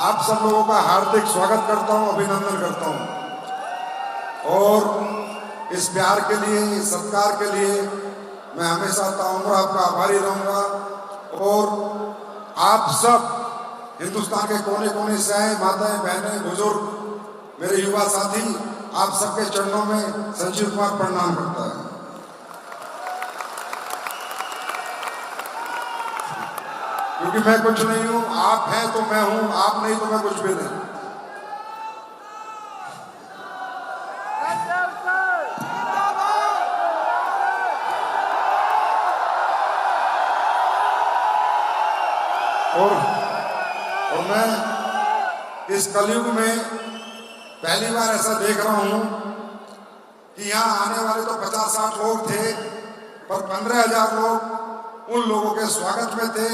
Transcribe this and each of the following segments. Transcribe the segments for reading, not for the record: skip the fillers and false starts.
आप सब लोगों का हार्दिक स्वागत करता हूं, अभिनंदन करता हूं और इस प्यार के लिए, इस सत्कार के लिए मैं हमेशा ताउम्र आपका आभारी रहूंगा। और आप सब हिंदुस्तान के कोने कोने से आए, माताएं, बहनें, बुजुर्ग, मेरे युवा साथी, आप सबके चरणों में संजीव कुमार प्रणाम करता है। क्योंकि मैं कुछ नहीं हूं, आप हैं तो मैं हूं, आप नहीं तो मैं कुछ भी नहीं। और मैं इस कलयुग में पहली बार ऐसा देख रहा हूं कि यहां आने वाले तो 50-60 लोग थे, पर 15,000 लोग उन लोगों के स्वागत में थे।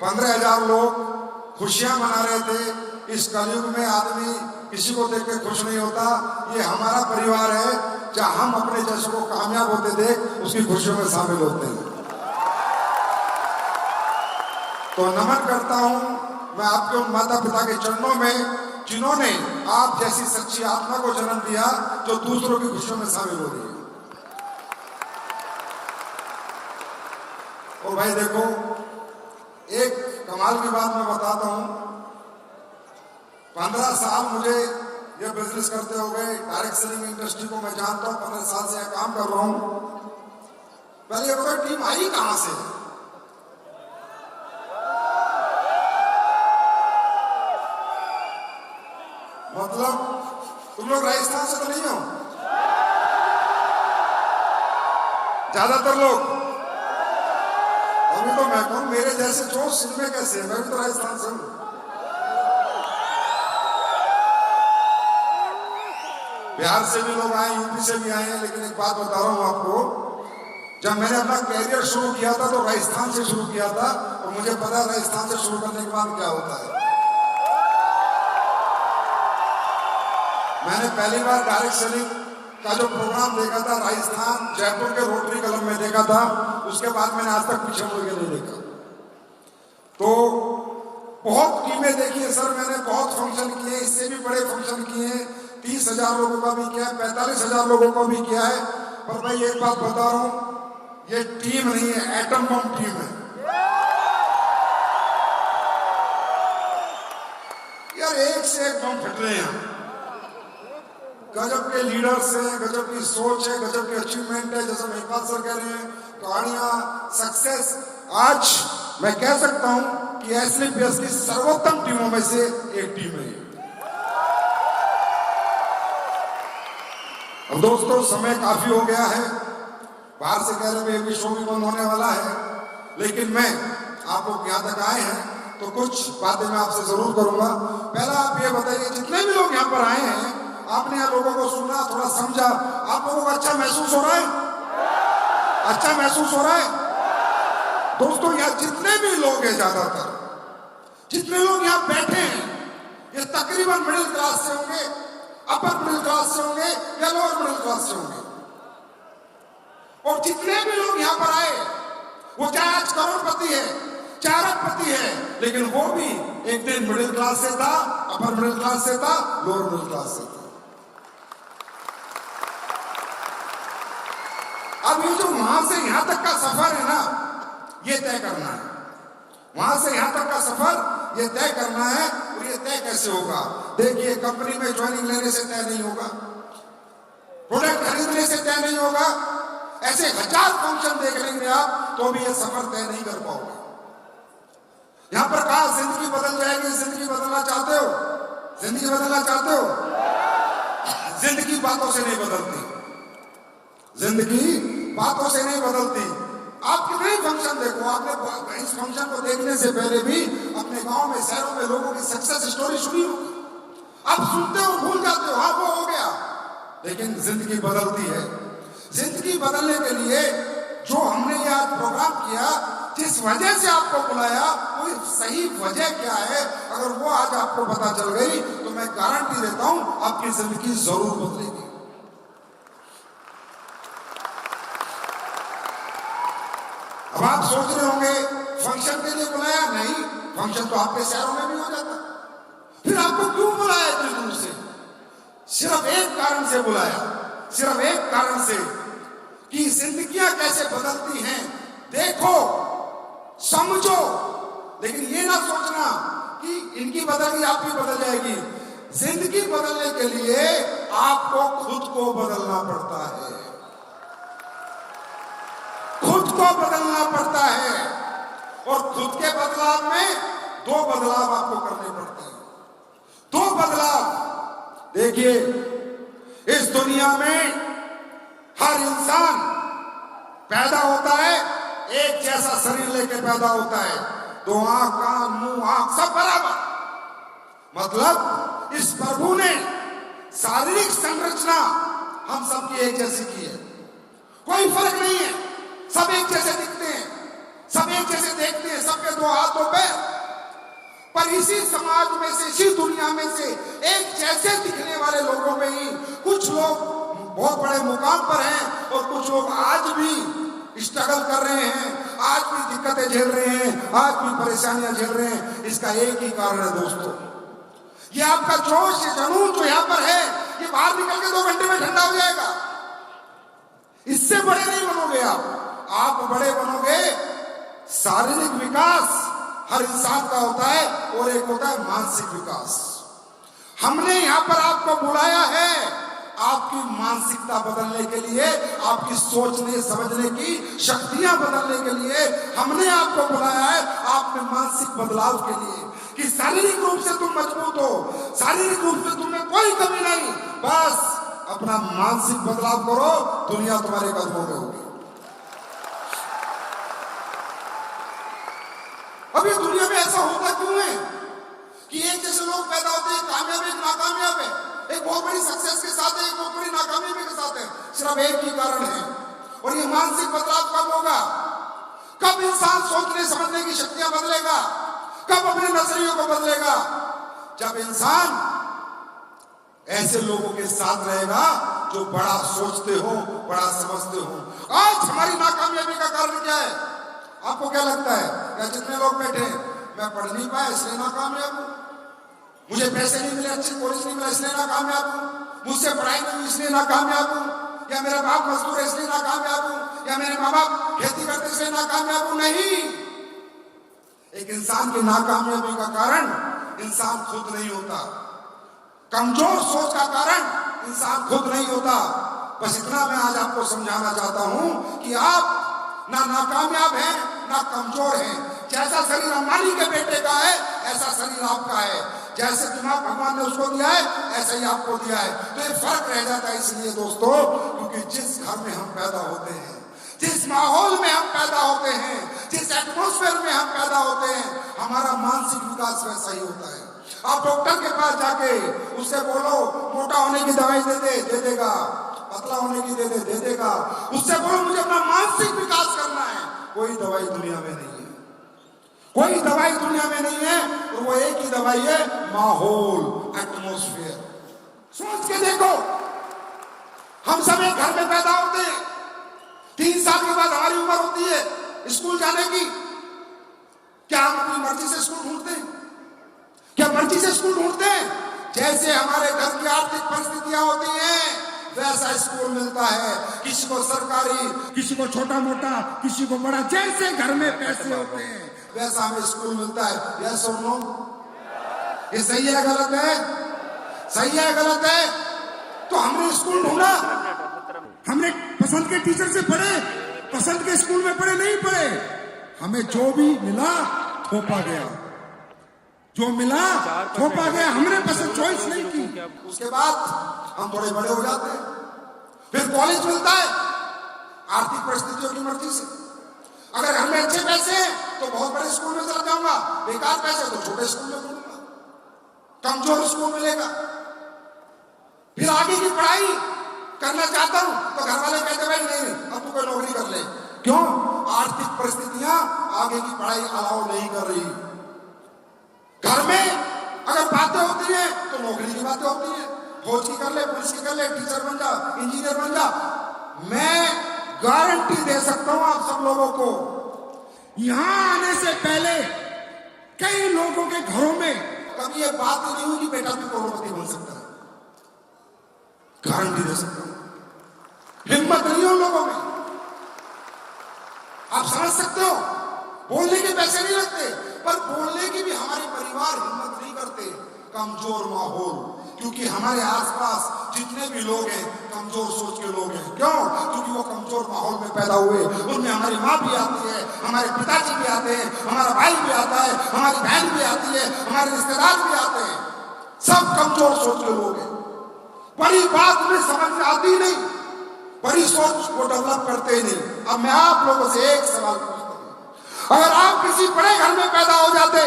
15,000 लोग खुशियां मना रहे थे। इस कलयुग में आदमी किसी को देख के खुश नहीं होता। ये हमारा परिवार है, जहां हम अपने जैसे को कामयाब होते देख उसकी खुशियों में शामिल होते हैं। तो नमन करता हूं मैं आपके उन माता पिता के चरणों में जिन्होंने आप जैसी सच्ची आत्मा को जन्म दिया जो दूसरों की खुशियों में शामिल हो रही है। और भाई देखो, एक कमाल की बात मैं बताता हूं। 15 साल मुझे ये बिजनेस करते हो गए, डायरेक्ट सेलिंग इंडस्ट्री को मैं जानता हूं, 15 साल से यह काम कर रहा हूं। पहले ये टीम आई कहां से? मतलब तुम लोग राजस्थान से तो नहीं हो? ज्यादातर लोग। अभी तो मैं कहूं मेरे जैसे जोश इनमें कैसे? मैं भी तो राजस्थान से हूं। बिहार से भी लोग आए, यूपी से भी आए हैं। लेकिन एक बात बता रहा हूं आपको, जब मैंने अपना कैरियर शुरू किया था तो राजस्थान से शुरू किया था, और मुझे पता है राजस्थान से शुरू करने के बाद क्या होता है। मैंने पहली बार डायरेक्ट सेलिंग का जो प्रोग्राम देखा था राजस्थान जयपुर के रोटरी क्लब में देखा था। उसके बाद मैंने आज तक पीछे मुड़ के नहीं देखा। तो बहुत टीमें देखी है सर मैंने, बहुत फंक्शन किए, इससे भी बड़े फंक्शन किए हैं। 30,000 लोगों का भी किया है, 45,000 लोगों का भी किया है। पर भाई एक बात बता रहा हूं, ये टीम नहीं है, एटम बम टीम है यार। एक से एक बम फट रहे हैं। गजब के लीडर्स हैं, गजब की सोच है, गजब की अचीवमेंट है। जैसे महिपाल सर कह रहे हैं, कहानियां, सक्सेस। आज मैं कह सकता हूं कि एसलीपीएस की सर्वोत्तम टीमों में से एक टीम है। अब दोस्तों समय काफी हो गया है, बाहर से कह रहे हैं शो भी बंद होने वाला है, लेकिन मैं आप लोग यहाँ तक आए हैं तो कुछ बातें मैं आपसे जरूर करूंगा। पहला आप ये बताइए, जितने भी लोग यहाँ पर आए हैं, आपने यहाँ लोगों को सुना, थोड़ा समझा, आप लोगों को अच्छा महसूस हो रहा है? अच्छा महसूस हो रहा है? दोस्तों यहाँ जितने भी लोग हैं, ज्यादातर जितने लोग यहाँ बैठे हैं, ये तकरीबन मिडिल क्लास से होंगे, अपर मिडिल क्लास से होंगे या लोअर मिडिल क्लास से होंगे। और जितने भी लोग यहाँ पर आए, वो चाहे आज करोड़पति है, चाहे अरबपति है, लेकिन वो भी एक दिन मिडिल क्लास से था, अपर मिडिल क्लास से था, लोअर मिडिल क्लास से था। अब ये जो वहां से यहां तक का सफर है ना, ये तय करना है। वहां से यहां तक का सफर ये तय करना है। और ये तय कैसे होगा? देखिए, कंपनी में ज्वाइनिंग लेने से तय नहीं होगा, प्रोडक्ट खरीदने से तय नहीं होगा। ऐसे 1000 फंक्शन देख लेंगे आप तो भी ये सफर तय नहीं कर पाओगे। यहां पर कहा जिंदगी बदल जाएगी। जिंदगी बदलना चाहते हो? जिंदगी बदलना चाहते हो? जिंदगी बातों से नहीं बदलती, जिंदगी बातों से नहीं बदलती। आप कितने फंक्शन देखो, आपने इस फंक्शन को देखने से पहले भी अपने गांव में, शहरों में लोगों की सक्सेस स्टोरी सुनी होगी। आप सुनते हो, भूल जाते हो, हाँ वो हो गया। लेकिन जिंदगी बदलती है। जिंदगी बदलने के लिए जो हमने ये आज प्रोग्राम किया, जिस वजह से आपको बुलाया, वो सही वजह क्या है, अगर वो आज आपको पता चल गई तो मैं गारंटी देता हूं आपकी जिंदगी जरूर बदलेगी। अब आप सोच रहे होंगे फंक्शन के लिए बुलाया? नहीं, फंक्शन तो आपके शहरों में भी हो जाता, फिर आपको क्यों बुलाया इतनी दूर से? सिर्फ एक कारण से बुलाया, सिर्फ एक कारण से कि जिंदगियां कैसे बदलती हैं देखो, समझो। लेकिन ये ना सोचना कि इनकी बदल गई आपकी बदल जाएगी। जिंदगी बदलने के लिए आपको खुद को बदलना पड़ता है, खुद को बदलना पड़ता है। और खुद के बदलाव में दो बदलाव आपको करने पड़ते हैं, दो बदलाव। देखिए, इस दुनिया में हर इंसान पैदा होता है, एक जैसा शरीर लेके पैदा होता है, दो आंख, कान, मुंह, आंख सब बराबर। मतलब इस प्रभु ने शारीरिक संरचना हम सबकी एक जैसी की है, कोई फर्क नहीं है, सब एक जैसे दिखते हैं, सब एक जैसे देखते हैं, सबके दो हाथ दो पैर। पर इसी समाज में से, इसी दुनिया में से एक जैसे दिखने वाले लोगों में ही कुछ लोग बहुत बड़े मुकाम पर हैं और कुछ लोग आज भी स्ट्रगल कर रहे हैं, आज भी दिक्कतें झेल रहे हैं, आज भी परेशानियां झेल रहे हैं। इसका एक ही कारण है दोस्तों, ये आपका जोश, ये जुनून जो यहां पर है, ये बाहर निकल के 2 घंटे में ठंडा हो जाएगा। इससे बड़े नहीं बनोगे आप बड़े बनोगे। शारीरिक विकास हर इंसान का होता है और एक होता है मानसिक विकास। हमने यहां पर आपको बुलाया है आपकी मानसिकता बदलने के लिए, आपकी सोचने समझने की शक्तियां बदलने के लिए हमने आपको बुलाया है, आप में मानसिक बदलाव के लिए, कि शारीरिक रूप से तुम मजबूत हो, शारीरिक रूप से तुम्हें कोई कमी नहीं, बस अपना मानसिक बदलाव करो, दुनिया तुम्हारे कदमों में होगी। अभी दुनिया में ऐसा होता क्यों है कि एक जैसे लोग पैदा होते हैं, कामयाब है, नाकामयाब है, एक बहुत बड़ी सक्सेस के साथ है, एक बहुत बड़ी नाकामयाबी के साथ है। सिर्फ एक ही कारण है, और ये मानसिक बदलाव कब होगा? कब इंसान सोचने समझने की शक्तियां बदलेगा, कब अपने नजरियों को बदलेगा? जब इंसान ऐसे लोगों के साथ रहेगा जो बड़ा सोचते हो, बड़ा समझते हो। आज हमारी नाकामयाबी का कारण क्या है? आपको क्या लगता है? या जितने लोग बैठे हैं, मैं पढ़ नहीं पाया इसलिए नाकामयाब हूं, मुझे पैसे नहीं मिले, अच्छे कॉलेज नहीं मिला इसलिए नाकामयाब हूं, मुझसे पढ़ाई नहीं हुई इसलिए नाकामयाब हूं, या मेरा बाप मजदूर है इसलिए नाकामयाब हूं, या मेरे माँ बाप खेती करते इसलिए नाकामयाब हूं। नहीं, एक इंसान की नाकामयाबी का कारण इंसान खुद नहीं होता, कमजोर सोच का कारण इंसान खुद नहीं होता। बस इतना मैं आज आपको समझाना चाहता हूं कि आप ना नाकामयाब हैं ना कमजोर हैं। जैसा शरीर अंबानी के बेटे का है ऐसा शरीर आपका है, जैसे दिमाग भगवान ने उसको दिया है ऐसा ही आपको दिया है। तो ये फर्क रह जाता है इसलिए दोस्तों, क्योंकि जिस घर में हम पैदा होते हैं, जिस माहौल में हम पैदा होते हैं, जिस एटमॉस्फेयर में हम पैदा होते हैं, हमारा मानसिक विकास वैसा ही होता है। आप डॉक्टर के पास जाके उससे बोलो मोटा होने की दवाई दे देगा, पतला होने की दे देगा। उससे बोलो मुझे अपना मानसिक विकास करना है, कोई दवाई दुनिया में नहीं है, कोई दवाई दुनिया में नहीं है। और वो एक ही दवाई है, माहौल, एटमॉस्फेयर। सोच के देखो, हम सब एक घर में पैदा होते हैं, 3 साल के बाद हमारी उम्र होती है स्कूल जाने की। क्या हम अपनी मर्जी से स्कूल ढूंढते हैं? क्या मर्जी से स्कूल ढूंढते हैं? जैसे हमारे घर की आर्थिक परिस्थितियां होती हैं वैसा स्कूल मिलता है, किसी को सरकारी, किसी को छोटा मोटा, किसी को बड़ा, जैसे घर में पैसे होते हैं वैसा हमें स्कूल मिलता है। यस और नो? ये सही है गलत है? सही है गलत है? तो हमने स्कूल ढूंढा, हमने पसंद के टीचर से पढ़े, पसंद के स्कूल में पढ़े नहीं पढ़े, हमें जो भी मिला थोपा गया, जो मिला थोपा गया, हमने पसंद चॉइस नहीं की। उसके बाद हम थोड़े बड़े हो जाते हैं, फिर कॉलेज मिलता है आर्थिक परिस्थितियों की मर्जी से। अगर घर में अच्छे पैसे हैं तो बहुत बड़े स्कूल में चला जाऊंगा, बेकार पैसे तो छोटे स्कूल में पढ़ूंगा, कमजोर स्कूल मिलेगा। फिर आगे की पढ़ाई करना चाहता हूं तो घर वाले कहते भाई नहीं, अब तू कोई नौकरी कर ले। क्यों? आर्थिक परिस्थितियां आगे की पढ़ाई अलाउ नहीं कर रही। घर में अगर बातें होती हैं तो नौकरी की बातें होती हैं, फौज की कर ले, पुलिस की कर ले, टीचर बन जा, इंजीनियर बन जा। मैं गारंटी दे सकता हूं आप सब लोगों को, यहां आने से पहले कई लोगों के घरों में कभी ये बात ही नहीं हुई कि बेटा भी करोड़पति बन सकता है। गारंटी दे सकता हूं, हिम्मत नहीं है उन लोगों में। आप समझ सकते हो, बोलने के पैसे नहीं लगते, पर बोलने की भी हमारे परिवार हिम्मत नहीं करते। कमजोर माहौल, क्योंकि हमारे आसपास जितने भी लोग हैं कमजोर सोच के लोग हैं। क्यों? क्योंकि वो कमजोर माहौल में पैदा हुए। उनमें हमारी माँ भी आती है, हमारे पिताजी भी आते हैं, हमारा भाई भी आता है, हमारी बहन भी आती है, हमारे रिश्तेदार भी आते हैं। सब कमजोर सोच के लोग हैं। बड़ी बात में समझ में आती नहीं, बड़ी सोच को डेवलप करते ही नहीं। अब मैं आप लोगों से एक सवाल पूछता हूं, अगर आप किसी बड़े घर में पैदा हो जाते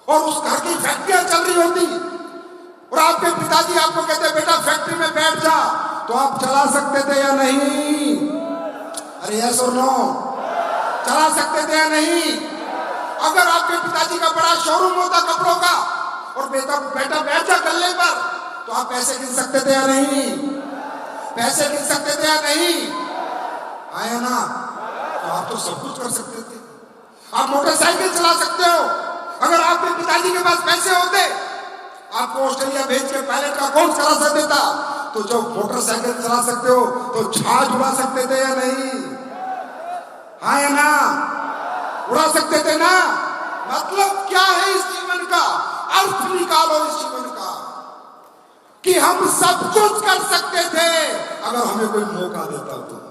और उस घर की फैक्ट्रियां चल रही होती और आपके पिताजी आपको कहते बेटा फैक्ट्री में बैठ जा, तो आप चला सकते थे या नहीं? अरे यस और नो, चला सकते थे या नहीं? अगर आपके पिताजी का बड़ा शोरूम होता कपड़ों का और बेटा बैठ जा गल्ले पर, तो आप पैसे गिन सकते थे या नहीं? पैसे गिन सकते थे या नहीं? आया ना? तो आप तो सब कुछ कर सकते थे। आप मोटरसाइकिल चला सकते हो। अगर आपके पिताजी के पास पैसे होते, आपको ऑस्ट्रेलिया भेज के पायलट का कोर्स करा सकते था। तो जो मोटरसाइकिल चला सकते हो तो जहाज उड़ा सकते थे या नहीं? हाँ या ना? उड़ा सकते थे ना? मतलब क्या है इस जीवन का? अर्थ निकालो इस जीवन का कि हम सब कुछ कर सकते थे अगर हमें कोई मौका देता तो।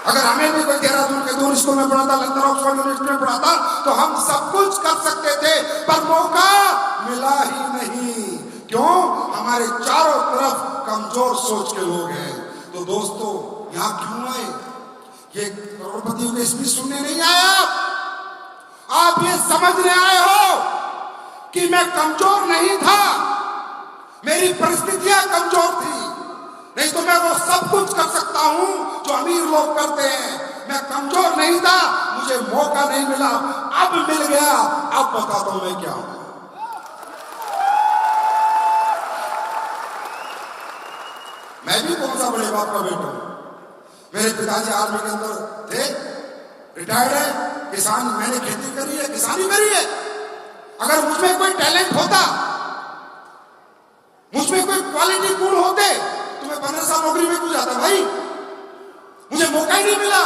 अगर हमें भी कोई देहरादून के दूर स्कूल में पढ़ा था, लंदन ऑक्सफोर्ड यूनिवर्सिटी में पढ़ा था, तो हम सब कुछ कर सकते थे, पर मौका मिला ही नहीं। क्यों? हमारे चारों तरफ कमजोर सोच के लोग हैं। तो दोस्तों, यहां क्यों आए? ये करोड़पतियों के स्पीच सुनने नहीं आए। आप ये समझने आए हो कि मैं कमजोर नहीं था, मेरी परिस्थितियां कमजोर थी, नहीं तो मैं वो सब कुछ कर सकता हूं जो अमीर लोग करते हैं। मैं कमजोर नहीं था, मुझे मौका नहीं मिला, अब मिल गया। अब बताता हूं मैं क्या हूं। मैं भी कौन सा बड़े बाप का बेटा हूं। मेरे पिताजी आर्मी के अंदर थे, रिटायर्ड है, किसान, मैंने खेती करी है, किसानी करी है। अगर मुझमें कोई टैलेंट होता, मुझमें कोई क्वालिटी गुण होते, तो मैं 15 साल नौकरी में क्यों जाता भाई? मुझे मौका ही नहीं मिला।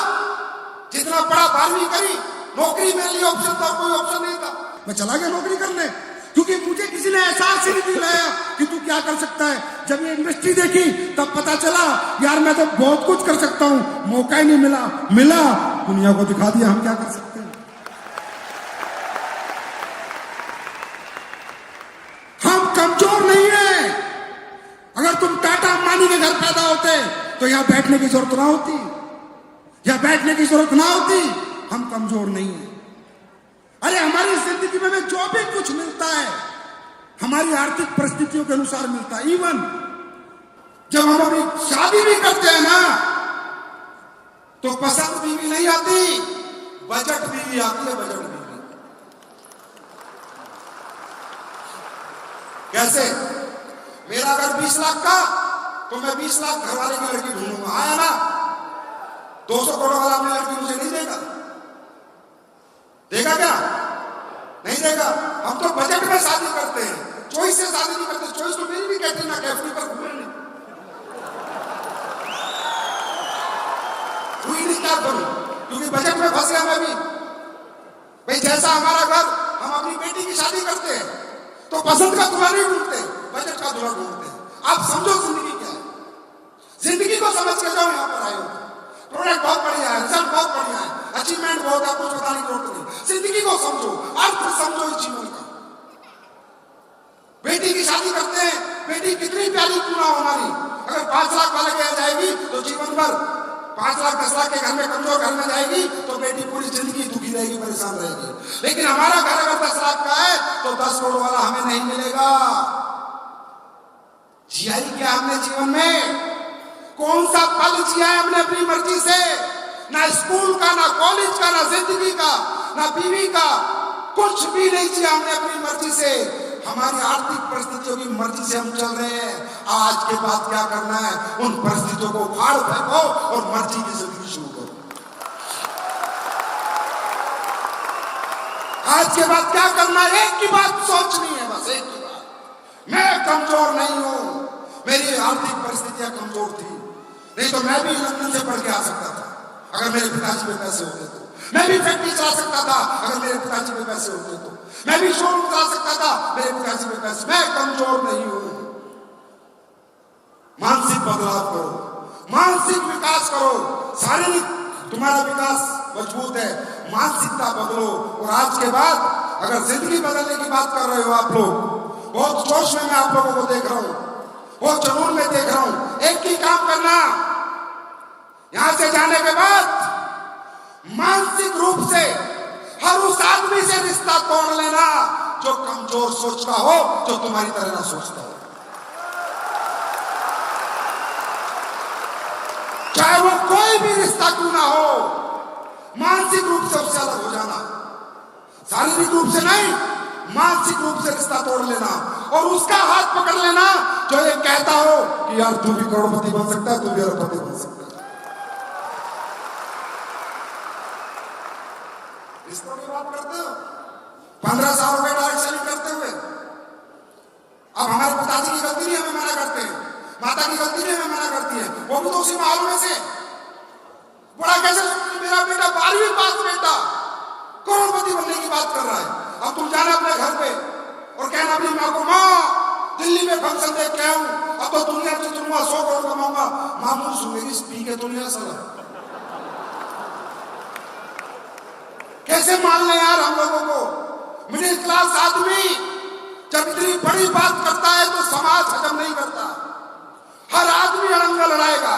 जितना बड़ा 12वीं करी, नौकरी मेरे लिए ऑप्शन था, कोई ऑप्शन नहीं था। मैं चला गया नौकरी करने, क्योंकि मुझे किसी ने एहसास ही नहीं दिलाया कि तू क्या कर सकता है। जब ये इंडस्ट्री देखी तब पता चला यार मैं तो बहुत कुछ कर सकता हूं। मौका ही नहीं मिला दुनिया को दिखा दिया हम क्या कर सकते हैं। हम कमजोर नहीं है। अगर तुम टाटा अंबानी के घर पैदा होते तो यहां बैठने की जरूरत ना होती, यहां बैठने की जरूरत ना होती। हम कमजोर नहीं है। अरे हमारी जिंदगी में जो भी कुछ मिलता है हमारी आर्थिक परिस्थितियों के अनुसार मिलता है। इवन जब हम अपनी शादी भी करते हैं ना, तो पसंद बीवी नहीं आती, बजट बीवी आती है। बजट बीवी कैसे? मेरा अगर 20 लाख का, तो मैं 20 लाख घर वाले की लड़की ढूंढूंगा। आया ना? 200 करोड़ वाला अपनी लड़की मुझे नहीं देगा। देगा क्या? नहीं देगा। हम तो बजट में शादी करते हैं, चॉइस से शादी नहीं करते। चॉइस तो मेरी भी कहती ना, कैफरी पर घूमे नहीं हुई नहीं, क्या करूं? क्योंकि बजट में फंस गया मैं भी। भाई जैसा हमारा घर, हम अपनी बेटी की शादी करते हैं तो पसंद का दूल्हा नहीं ढूंढते, बजट का दूल्हा ढूंढते हैं। आप समझो जिंदगी क्या है। जिंदगी को समझ के जाओ। यहाँ पर आए हो, प्रोडक्ट बहुत बढ़िया है, रिजल्ट बहुत बढ़िया है, अचीवमेंट बहुत है, कुछ बताने की जरूरत नहीं। जिंदगी को समझो, अर्थ समझो इस जीवन का। बेटी की शादी करते हैं, बेटी कितनी प्यारी क्यों ना हो हमारी, अगर 5 लाख वाले के यहाँ जाएगी तो जीवन भर 5 लाख 10 लाख के घर में, कमजोर घर में जाएगी तो बेटी पूरी जिंदगी दुखी रहेगी, परेशान रहेगी। लेकिन हमारा घर अगर 10 लाख का है तो 10 करोड़ वाला हमें नहीं मिलेगा। जिया ही क्या हमने जीवन में? कौन सा पल जिया है हमने अपनी मर्जी से? ना स्कूल का, ना कॉलेज का, ना जिंदगी का, ना बीवी का, कुछ भी नहीं जिया हमने अपनी मर्जी से। हमारी आर्थिक परिस्थितियों की मर्जी से हम चल रहे हैं। आज के बाद क्या करना है? उन परिस्थितियों को फाड़ फेंको और मर्जी की जिंदगी शुरू करो। आज के बाद क्या करना, एक ही बात सोचनी है, बस एक ही बात। मैं कमजोर नहीं हूं, मेरी आर्थिक परिस्थितियां कमजोर थी, नहीं तो मैं भी लंदन से पढ़ के आ सकता था अगर मेरे पिताजी में पैसे होते तो। मैं भी फैक्ट्री चला सकता था अगर मेरे पिताजी में पैसे होते तो। मैं भी शोरूम चला सकता था मेरे पिताजी में पैसे। मैं कमजोर नहीं हूं। मानसिक बदलाव करो, मानसिक विकास करो। शारीरिक तुम्हारा विकास मजबूत है, मानसिकता बदलो। और आज के बाद अगर जिंदगी बदलने की बात कर रहे हो आप लोग, बहुत जोश में मैं आप लोगों को देख रहा हूं, बहुत जुनून में देख रहा हूं। एक ही काम करना, यहां से जाने के बाद मानसिक रूप से हर उस आदमी से रिश्ता तोड़ लेना जो कमजोर सोचता हो, जो तुम्हारी तरह ना सोचता हो। चाहे वो कोई भी रिश्ता क्यों ना हो, मानसिक रूप से उससे अलग हो जाना। शारीरिक रूप से नहीं, मानसिक रूप से रिश्ता तोड़ लेना और उसका हाथ पकड़ लेना जो ये कहता हो कि यार तू भी करोड़पति बन सकता है, तू भी अरबपति बन सकता है। रिश्तों की बात करते हो, 15 साल हो गए डायरेक्ट सेलिंग करते हुए। अब हमारे पिताजी की गलती नहीं हमें मना करते हैं, माता की गलती नहीं हमें मना करती है, वो भी तो उसी माहौल में से। बड़ा कैसे मेरा बेटा 12वीं पास बेटा करोड़पति बनने की बात कर रहा है। अब तुम जाना अपने घर पे और कहना अपनी माँ को, माँ दिल्ली में फंक्शन देख के आऊं, अब तो दुनिया से तुमको 100 करोड़ कमाऊंगा। मामू सुन मेरी स्पीक है तो नहीं असल। कैसे मान ले यार हम लोगों को। मिडिल क्लास आदमी जब इतनी बड़ी बात करता है तो समाज हजम नहीं करता। हर आदमी अड़ंगा लड़ाएगा,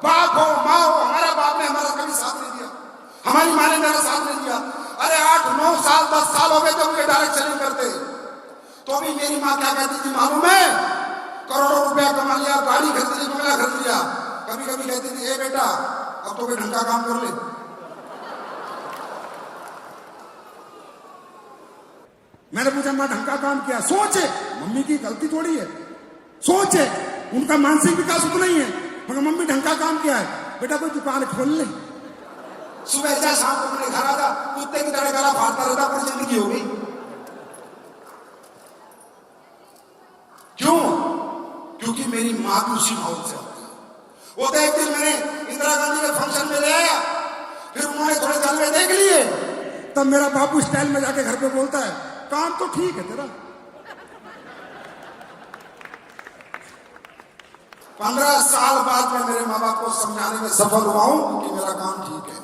बाप हो माँ हो। हमारा बाप ने हमारा कभी साथ नहीं दिया, हमारी माँ ने मेरा साथ नहीं दिया। अरे 8-9 साल 10 साल हो गए तो मुझे डायरेक्ट सेलिंग करते, तो भी मेरी माँ क्या कहती थी मालूम है? करोड़ों रुपया कमा लिया, गाड़ी खरीद ली, बंगला खरीद लिया। कभी कभी कहती थी, ए बेटा अब तो कोई ढंग का काम कर ले। मैंने पूछा माँ ढंग का काम किया? सोचे, मम्मी की गलती थोड़ी है, सोचे उनका मानसिक विकास उतना ही है, मगर मम्मी ढंग का काम किया है। बेटा कोई दुकान खोल ले, सुबह जा शाम को अपने घर आ जा, कुत्ते की तरह गला फाड़ता रहता, पूरी जिंदगी होगी। क्यों? क्योंकि मेरी माँ भी उसी माहौल से होती है। वो तो एक दिन मैंने इंदिरा गांधी के फंक्शन में ले आया, फिर उन्होंने थोड़े जलवे देख लिए, तब मेरा बापू स्टाइल में जाके घर पे बोलता है, काम तो ठीक है तेरा। 15 साल बाद मैं मेरे माँ बाप को समझाने में सफल हुआ हूं कि मेरा काम ठीक है।